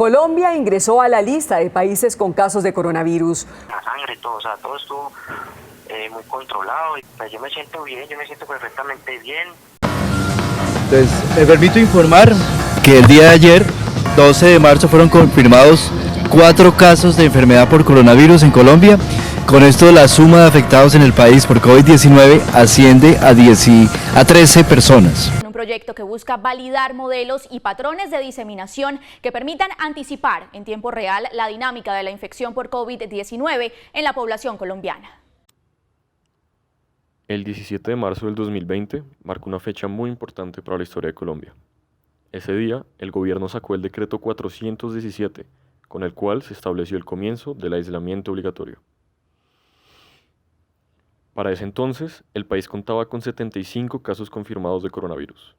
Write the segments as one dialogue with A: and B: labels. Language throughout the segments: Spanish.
A: Colombia ingresó a la lista de países con casos de coronavirus.
B: La sangre, todo, o sea, todo estuvo muy controlado. Pues yo me siento bien, yo me siento perfectamente bien.
C: Entonces, me permito informar que el día de ayer, 12 de marzo, fueron confirmados 4 casos de enfermedad por coronavirus en Colombia. Con esto, la suma de afectados en el país por COVID-19 asciende a 13 personas.
D: Un proyecto que busca validar modelos y patrones de diseminación que permitan anticipar en tiempo real la dinámica de la infección por COVID-19 en la población colombiana.
E: El 17 de marzo del 2020 marcó una fecha muy importante para la historia de Colombia. Ese día, el gobierno sacó el decreto 417, con el cual se estableció el comienzo del aislamiento obligatorio. Para ese entonces, el país contaba con 75 casos confirmados de coronavirus.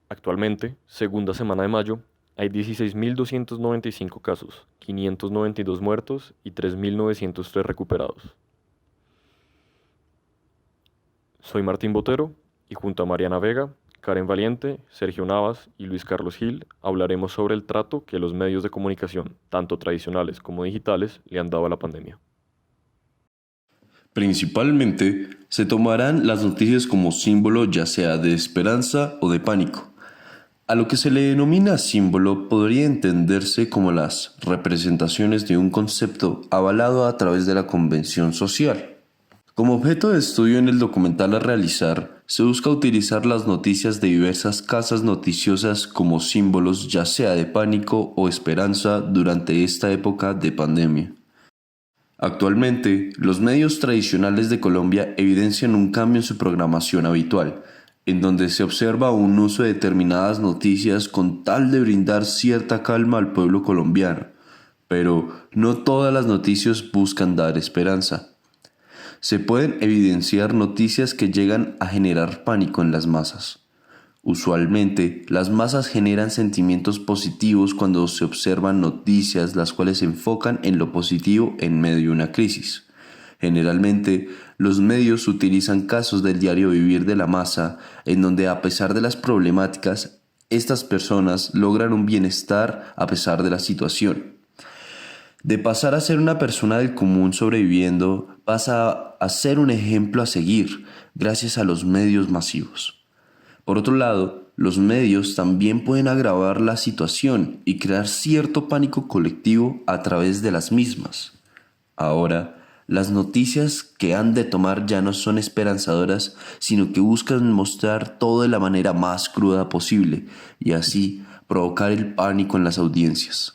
E: Actualmente, segunda semana de mayo, hay 16.295 casos, 592 muertos y 3.903 recuperados. Soy Martín Botero y junto a Mariana Vega, Karen Valiente, Sergio Navas y Luis Carlos Gil hablaremos sobre el trato que los medios de comunicación, tanto tradicionales como digitales, le han dado a la pandemia.
F: Principalmente, se tomarán las noticias como símbolo ya sea de esperanza o de pánico. A lo que se le denomina símbolo podría entenderse como las representaciones de un concepto avalado a través de la convención social. Como objeto de estudio en el documental a realizar, se busca utilizar las noticias de diversas casas noticiosas como símbolos ya sea de pánico o esperanza durante esta época de pandemia. Actualmente, los medios tradicionales de Colombia evidencian un cambio en su programación habitual, en donde se observa un uso de determinadas noticias con tal de brindar cierta calma al pueblo colombiano, pero no todas las noticias buscan dar esperanza. Se pueden evidenciar noticias que llegan a generar pánico en las masas. Usualmente, las masas generan sentimientos positivos cuando se observan noticias las cuales se enfocan en lo positivo en medio de una crisis. Generalmente, los medios utilizan casos del diario vivir de la masa, en donde a pesar de las problemáticas, estas personas logran un bienestar a pesar de la situación. De pasar a ser una persona del común sobreviviendo, pasa a ser un ejemplo a seguir gracias a los medios masivos. Por otro lado, los medios también pueden agravar la situación y crear cierto pánico colectivo a través de las mismas. Ahora, las noticias que han de tomar ya no son esperanzadoras, sino que buscan mostrar todo de la manera más cruda posible y así provocar el pánico en las audiencias.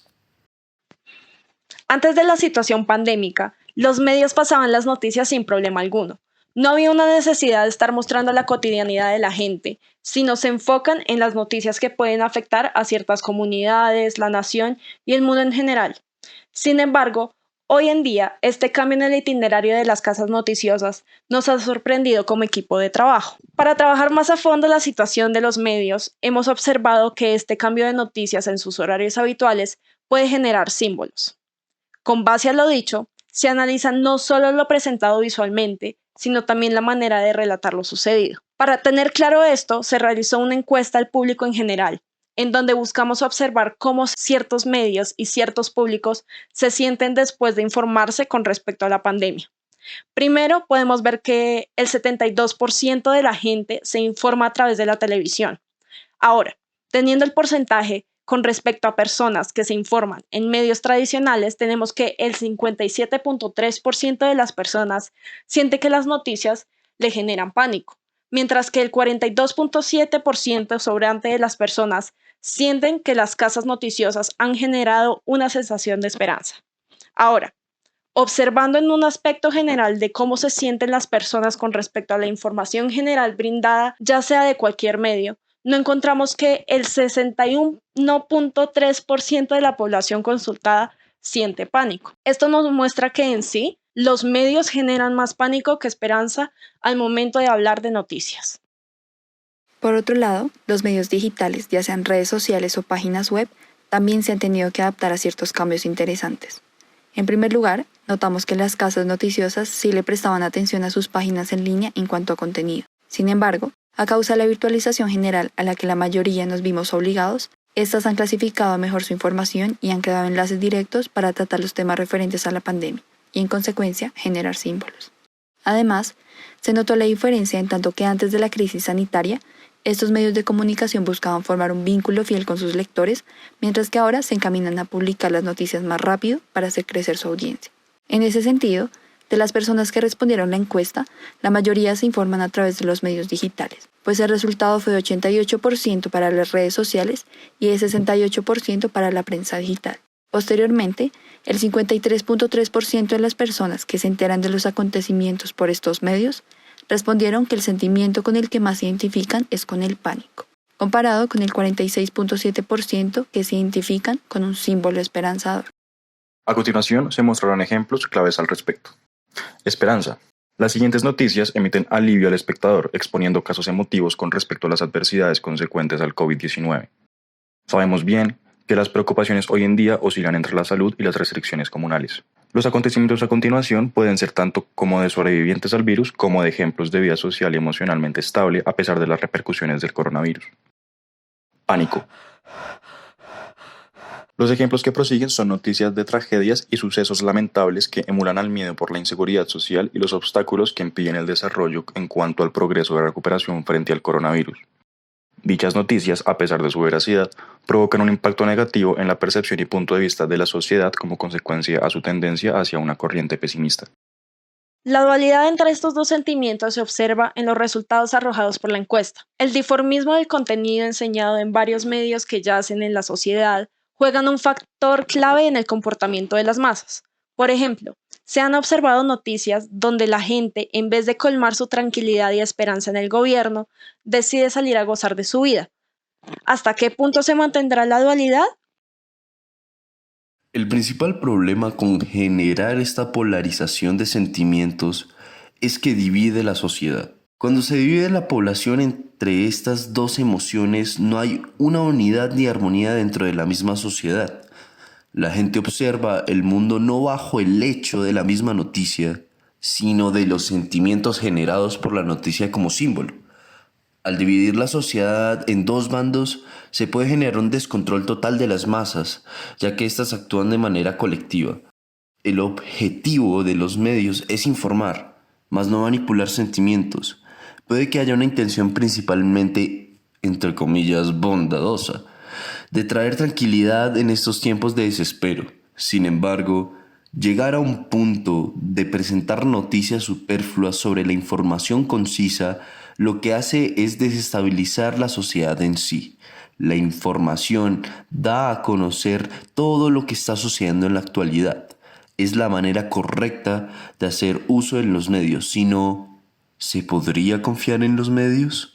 G: Antes de la situación pandémica, los medios pasaban las noticias sin problema alguno. No había una necesidad de estar mostrando la cotidianidad de la gente, sino se enfocan en las noticias que pueden afectar a ciertas comunidades, la nación y el mundo en general. Sin embargo, hoy en día, este cambio en el itinerario de las casas noticiosas nos ha sorprendido como equipo de trabajo. Para trabajar más a fondo la situación de los medios, hemos observado que este cambio de noticias en sus horarios habituales puede generar símbolos. Con base a lo dicho, se analiza no solo lo presentado visualmente, sino también la manera de relatar lo sucedido. Para tener claro esto, se realizó una encuesta al público en general, en donde buscamos observar cómo ciertos medios y ciertos públicos se sienten después de informarse con respecto a la pandemia. Primero, podemos ver que el 72% de la gente se informa a través de la televisión. Ahora, teniendo el porcentaje con respecto a personas que se informan en medios tradicionales, tenemos que el 57.3% de las personas siente que las noticias le generan pánico, mientras que el 42.7% sobrante de las personas sienten que las casas noticiosas han generado una sensación de esperanza. Ahora, observando en un aspecto general de cómo se sienten las personas con respecto a la información general brindada, ya sea de cualquier medio, no encontramos que el 61.3% de la población consultada siente pánico. Esto nos muestra que en sí, los medios generan más pánico que esperanza al momento de hablar de noticias.
H: Por otro lado, los medios digitales, ya sean redes sociales o páginas web, también se han tenido que adaptar a ciertos cambios interesantes. En primer lugar, notamos que las casas noticiosas sí le prestaban atención a sus páginas en línea en cuanto a contenido. Sin embargo, A causa de la virtualización general a la que la mayoría nos vimos obligados, estas han clasificado mejor su información y han creado enlaces directos para tratar los temas referentes a la pandemia y, en consecuencia, generar símbolos. Además, se notó la diferencia en tanto que antes de la crisis sanitaria, estos medios de comunicación buscaban formar un vínculo fiel con sus lectores, mientras que ahora se encaminan a publicar las noticias más rápido para hacer crecer su audiencia. En ese sentido, de las personas que respondieron la encuesta, la mayoría se informan a través de los medios digitales, pues el resultado fue de 88% para las redes sociales y de 68% para la prensa digital. Posteriormente, el 53.3% de las personas que se enteran de los acontecimientos por estos medios respondieron que el sentimiento con el que más se identifican es con el pánico, comparado con el 46.7% que se identifican con un símbolo esperanzador.
I: A continuación, se mostrarán ejemplos claves al respecto. Esperanza. Las siguientes noticias emiten alivio al espectador, exponiendo casos emotivos con respecto a las adversidades consecuentes al COVID-19. Sabemos bien que las preocupaciones hoy en día oscilan entre la salud y las restricciones comunales. Los acontecimientos a continuación pueden ser tanto como de sobrevivientes al virus como de ejemplos de vida social y emocionalmente estable a pesar de las repercusiones del coronavirus. Pánico. Los ejemplos que prosiguen son noticias de tragedias y sucesos lamentables que emulan al miedo por la inseguridad social y los obstáculos que impiden el desarrollo en cuanto al progreso de recuperación frente al coronavirus. Dichas noticias, a pesar de su veracidad, provocan un impacto negativo en la percepción y punto de vista de la sociedad como consecuencia a su tendencia hacia una corriente pesimista.
G: La dualidad entre estos dos sentimientos se observa en los resultados arrojados por la encuesta. El diformismo del contenido enseñado en varios medios que yacen en la sociedad juegan un factor clave en el comportamiento de las masas. Por ejemplo, se han observado noticias donde la gente, en vez de colmar su tranquilidad y esperanza en el gobierno, decide salir a gozar de su vida. ¿Hasta qué punto se mantendrá la dualidad?
F: El principal problema con generar esta polarización de sentimientos es que divide la sociedad. Cuando se divide la población entre estas dos emociones, no hay una unidad ni armonía dentro de la misma sociedad. La gente observa el mundo no bajo el hecho de la misma noticia, sino de los sentimientos generados por la noticia como símbolo. Al dividir la sociedad en dos bandos, se puede generar un descontrol total de las masas, ya que éstas actúan de manera colectiva. El objetivo de los medios es informar, más no manipular sentimientos. Puede que haya una intención principalmente, entre comillas, bondadosa, de traer tranquilidad en estos tiempos de desespero. Sin embargo, llegar a un punto de presentar noticias superfluas sobre la información concisa, lo que hace es desestabilizar la sociedad en sí. La información da a conocer todo lo que está sucediendo en la actualidad. Es la manera correcta de hacer uso de los medios, si no, ¿se podría confiar en los medios?